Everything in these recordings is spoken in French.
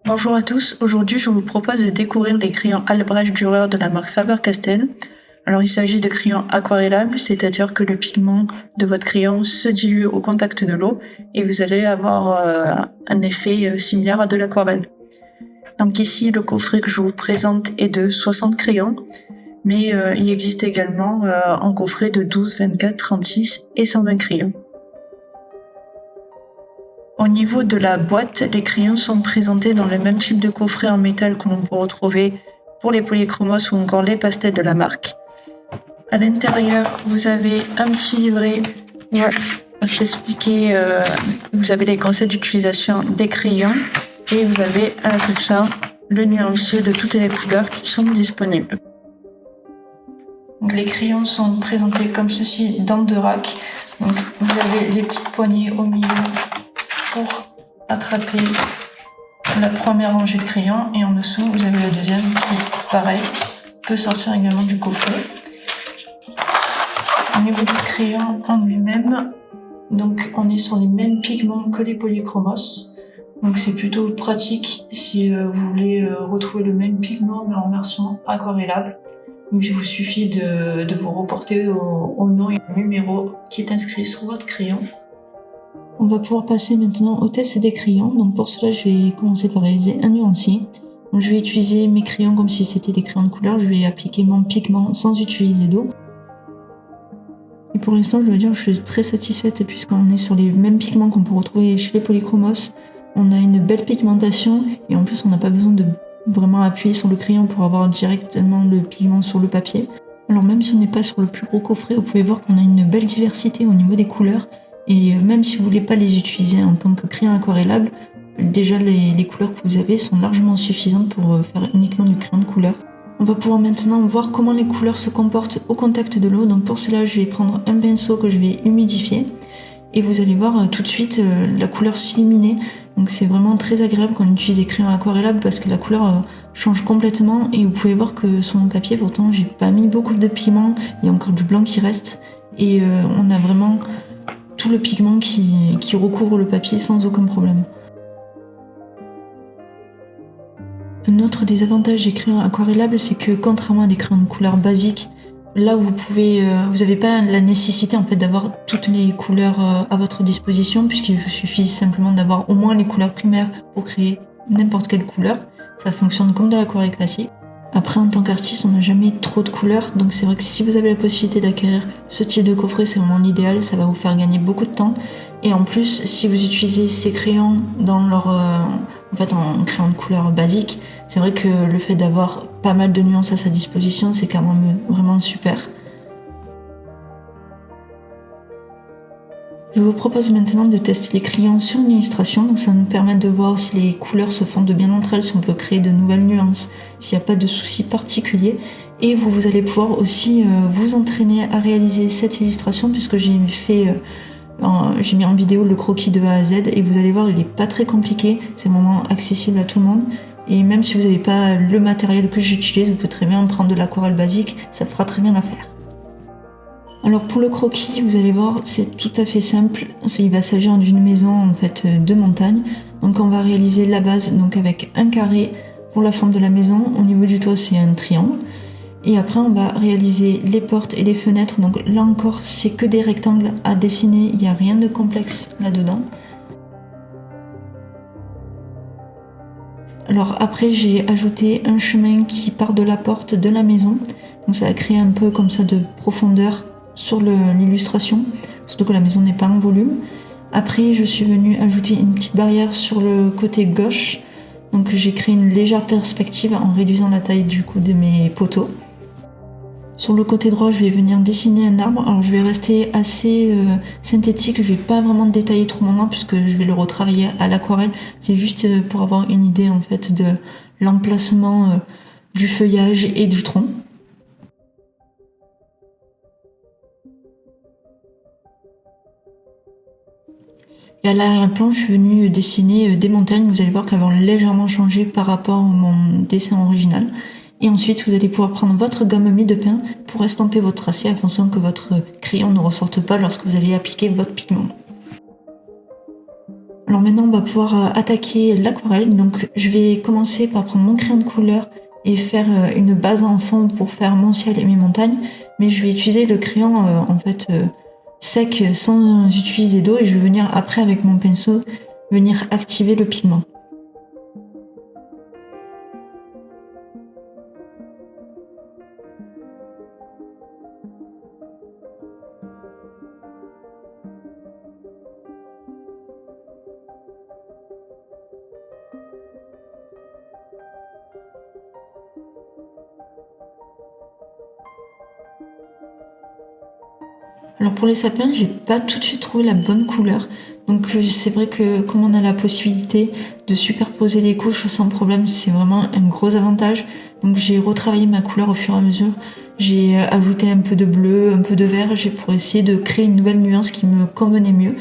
Bonjour à tous, aujourd'hui je vous propose de découvrir les crayons Albrecht Dürer de la marque Faber-Castell. Alors il s'agit de crayons aquarellables, c'est-à-dire que le pigment de votre crayon se dilue au contact de l'eau et vous allez avoir un effet similaire à de l'aquarelle. Donc ici le coffret que je vous présente est de 60 crayons, mais il existe également en coffret de 12, 24, 36 et 120 crayons. Au niveau de la boîte, les crayons sont présentés dans le même type de coffret en métal que l'on peut retrouver pour les polychromos ou encore les pastels de la marque. À l'intérieur, vous avez un petit livret où vous expliquer, vous avez les conseils d'utilisation des crayons et vous avez à la fin le nuancier de toutes les couleurs qui sont disponibles. Donc, les crayons sont présentés comme ceci dans deux racks. Donc, vous avez les petites poignées au milieu pour attraper la première rangée de crayons et en dessous vous avez la deuxième qui, pareil, peut sortir également du coffret. Au niveau du crayon en lui-même, donc on est sur les mêmes pigments que les polychromos, donc c'est plutôt pratique si vous voulez retrouver le même pigment mais en version aquarellable. Donc il vous suffit de vous reporter au nom et au numéro qui est inscrit sur votre crayon. On va pouvoir passer maintenant au test des crayons. Donc pour cela, je vais commencer par réaliser un nuancier. Donc je vais utiliser mes crayons comme si c'était des crayons de couleur. Je vais appliquer mon pigment sans utiliser d'eau. Et pour l'instant, je dois dire que je suis très satisfaite puisqu'on est sur les mêmes pigments qu'on peut retrouver chez les polychromos. On a une belle pigmentation et en plus, on n'a pas besoin de vraiment appuyer sur le crayon pour avoir directement le pigment sur le papier. Alors même si on n'est pas sur le plus gros coffret, vous pouvez voir qu'on a une belle diversité au niveau des couleurs. Et même si vous voulez pas les utiliser en tant que crayon aquarellable, déjà les couleurs que vous avez sont largement suffisantes pour faire uniquement du crayon de couleur. On va pouvoir maintenant voir comment les couleurs se comportent au contact de l'eau. Donc pour cela, je vais prendre un pinceau que je vais humidifier. Et vous allez voir tout de suite la couleur s'illuminer. Donc c'est vraiment très agréable quand on utilise des crayons aquarellables parce que la couleur change complètement. Et vous pouvez voir que sur mon papier, pourtant, j'ai pas mis beaucoup de pigment. Il y a encore du blanc qui reste. Et on a vraiment tout le pigment qui recouvre le papier sans aucun problème. Un autre des avantages des crayons aquarellables, c'est que contrairement à des crayons de couleur basiques, là où vous n'avez pas la nécessité en fait d'avoir toutes les couleurs à votre disposition, puisqu'il vous suffit simplement d'avoir au moins les couleurs primaires pour créer n'importe quelle couleur. Ça fonctionne comme de l'aquarelle classique. Après, en tant qu'artiste, on n'a jamais trop de couleurs, donc c'est vrai que si vous avez la possibilité d'acquérir ce type de coffret, c'est vraiment l'idéal, ça va vous faire gagner beaucoup de temps. Et en plus, si vous utilisez ces crayons en crayon de couleur basique, c'est vrai que le fait d'avoir pas mal de nuances à sa disposition, c'est quand même vraiment super. Je vous propose maintenant de tester les crayons sur une illustration, donc ça va nous permettre de voir si les couleurs se fondent bien entre elles, si on peut créer de nouvelles nuances, s'il n'y a pas de soucis particuliers. Et vous allez pouvoir aussi vous entraîner à réaliser cette illustration puisque j'ai mis en vidéo le croquis de A à Z et vous allez voir, il n'est pas très compliqué, c'est vraiment accessible à tout le monde. Et même si vous n'avez pas le matériel que j'utilise, vous pouvez très bien prendre de l'aquarelle basique, ça fera très bien l'affaire. Alors pour le croquis, vous allez voir, c'est tout à fait simple. Il va s'agir d'une maison en fait de montagne. Donc on va réaliser la base donc avec un carré pour la forme de la maison. Au niveau du toit, c'est un triangle. Et après, on va réaliser les portes et les fenêtres. Donc là encore, c'est que des rectangles à dessiner. Il n'y a rien de complexe là-dedans. Alors après, j'ai ajouté un chemin qui part de la porte de la maison. Donc ça va créer un peu comme ça de profondeur sur l'illustration, surtout que la maison n'est pas en volume. Après, je suis venue ajouter une petite barrière sur le côté gauche. Donc j'ai créé une légère perspective en réduisant la taille du coup de mes poteaux. Sur le côté droit, je vais venir dessiner un arbre. Alors je vais rester assez synthétique, je vais pas vraiment détailler trop mon arbre puisque je vais le retravailler à l'aquarelle. C'est juste pour avoir une idée en fait de l'emplacement du feuillage et du tronc. Et à l'arrière-plan, je suis venue dessiner des montagnes. Vous allez voir qu'elles vont légèrement changer par rapport à mon dessin original. Et ensuite, vous allez pouvoir prendre votre gomme mie de pain pour estomper votre tracé afin que votre crayon ne ressorte pas lorsque vous allez appliquer votre pigment. Alors maintenant, on va pouvoir attaquer l'aquarelle. Donc je vais commencer par prendre mon crayon de couleur et faire une base en fond pour faire mon ciel et mes montagnes. Mais je vais utiliser le crayon sec sans utiliser d'eau et je vais venir après avec mon pinceau venir activer le pigment. Alors pour les sapins, j'ai pas tout de suite trouvé la bonne couleur. Donc c'est vrai que comme on a la possibilité de superposer les couches sans problème, c'est vraiment un gros avantage. Donc j'ai retravaillé ma couleur au fur et à mesure. J'ai ajouté un peu de bleu, un peu de vert, pour essayer de créer une nouvelle nuance qui me convenait mieux,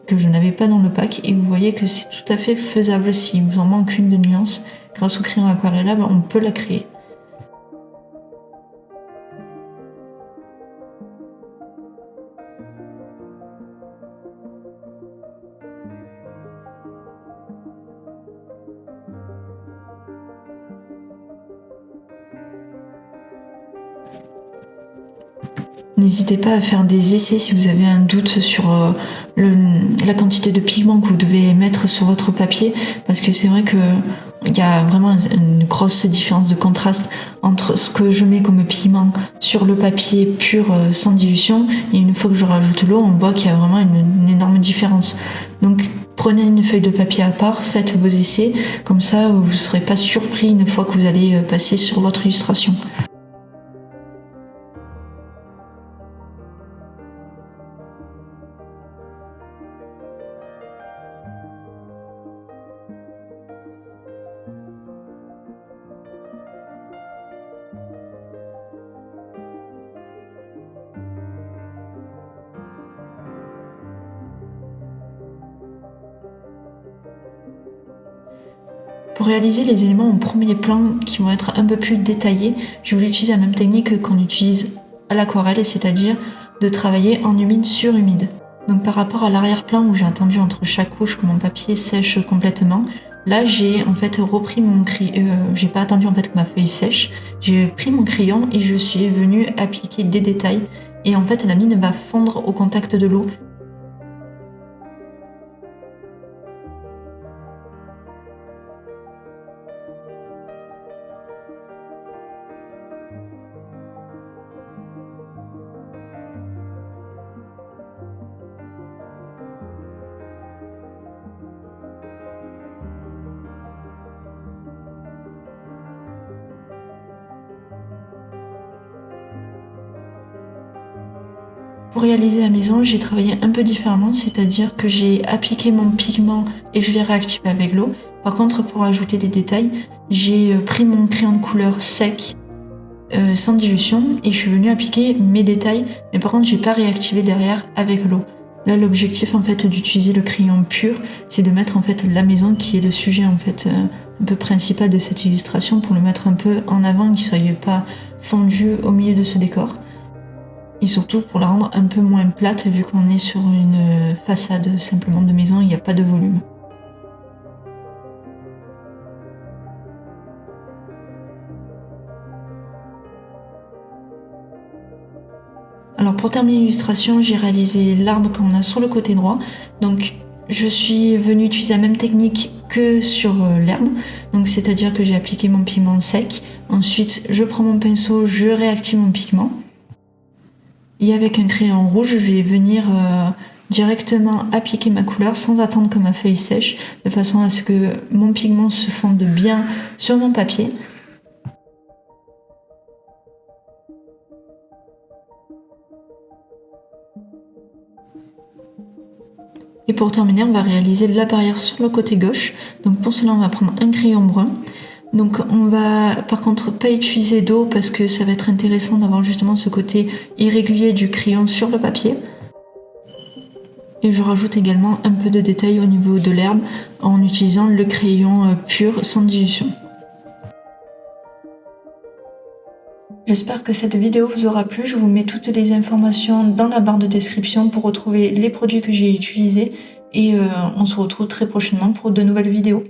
que je n'avais pas dans le pack. Et vous voyez que c'est tout à fait faisable si vous en manque une de nuance. Grâce au crayon aquarellable, on peut la créer. N'hésitez pas à faire des essais si vous avez un doute sur la quantité de pigment que vous devez mettre sur votre papier, parce que c'est vrai que il y a vraiment une grosse différence de contraste entre ce que je mets comme pigment sur le papier pur sans dilution et une fois que je rajoute l'eau, on voit qu'il y a vraiment une énorme différence. Donc prenez une feuille de papier à part, faites vos essais, comme ça vous ne serez pas surpris une fois que vous allez passer sur votre illustration. Pour réaliser les éléments en premier plan qui vont être un peu plus détaillés, je voulais utiliser la même technique qu'on utilise à l'aquarelle, c'est-à-dire de travailler en humide sur humide. Donc par rapport à l'arrière-plan où j'ai attendu entre chaque couche que mon papier sèche complètement, là j'ai en fait repris mon crayon, j'ai pas attendu en fait que ma feuille sèche, j'ai pris mon crayon et je suis venue appliquer des détails et en fait la mine va fondre au contact de l'eau. Pour réaliser la maison, j'ai travaillé un peu différemment, c'est-à-dire que j'ai appliqué mon pigment et je l'ai réactivé avec l'eau. Par contre, pour ajouter des détails, j'ai pris mon crayon de couleur sec sans dilution et je suis venue appliquer mes détails, mais par contre, j'ai pas réactivé derrière avec l'eau. Là, l'objectif en fait d'utiliser le crayon pur, c'est de mettre en fait la maison qui est le sujet en fait un peu principal de cette illustration pour le mettre un peu en avant, qu'il soit pas fondu au milieu de ce décor. Et surtout pour la rendre un peu moins plate vu qu'on est sur une façade simplement de maison, il n'y a pas de volume. Alors pour terminer l'illustration, j'ai réalisé l'arbre qu'on a sur le côté droit. Donc je suis venue utiliser la même technique que sur l'herbe. Donc c'est-à-dire que j'ai appliqué mon pigment sec. Ensuite, je prends mon pinceau, je réactive mon pigment. Et avec un crayon rouge, je vais venir directement appliquer ma couleur sans attendre que ma feuille sèche, de façon à ce que mon pigment se fonde bien sur mon papier. Et pour terminer, on va réaliser la barrière sur le côté gauche. Donc pour cela, on va prendre un crayon brun. Donc on va par contre pas utiliser d'eau parce que ça va être intéressant d'avoir justement ce côté irrégulier du crayon sur le papier. Et je rajoute également un peu de détail au niveau de l'herbe en utilisant le crayon pur sans dilution. J'espère que cette vidéo vous aura plu. Je vous mets toutes les informations dans la barre de description pour retrouver les produits que j'ai utilisés Et on se retrouve très prochainement pour de nouvelles vidéos.